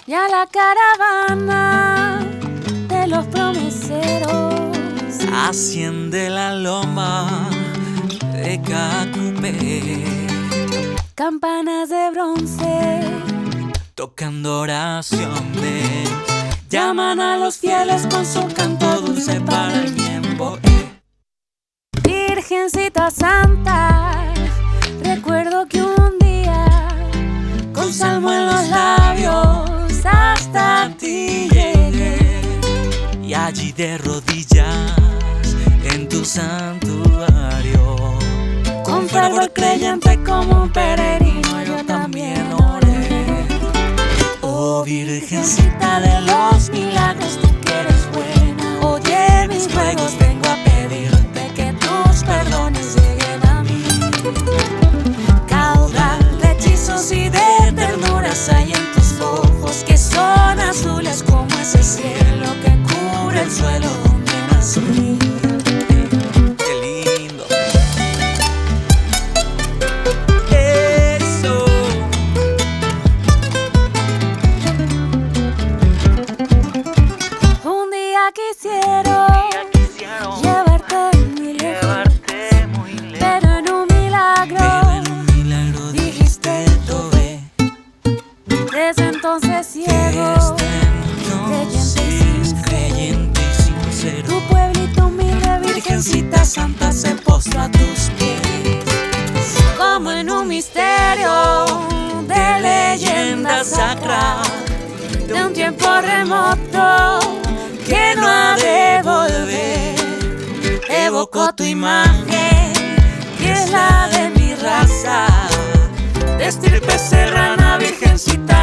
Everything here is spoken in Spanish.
Ya la caravana de los promeseros asciende la loma de Cacupé, campanas de bronce tocando oraciones, llaman a los fieles con su canto dulce para el tiempo. Virgencita Santa, recuerdo que un día Con salmo en los labios hasta ti llegué. y allí de rodillas en tu santuario, Con fervor creyente como un peregrino yo también oré. oh Virgencita de los milagros, tú que eres buena, Oye mis ruegos, vengo a pedirte que tus perdones lleguen a mí. Caudal de hechizos y de ternuras hay en tus ojos, que son azules como ese cielo que cubre el suelo donde nací. qué lindo. Eso. Un día quisieron llevarte muy lejos, pero en un Pero en un milagro dijiste tové. desde entonces ciego, Desde entonces, creyente y sincero, tu pueblito humilde, Virgencita Santa se postra a tus pies. como en un misterio de leyenda sacra, de un tiempo remoto que no ha de volver. Evocó tu imagen, que es la de mi raza, de estirpe serrana, Virgencita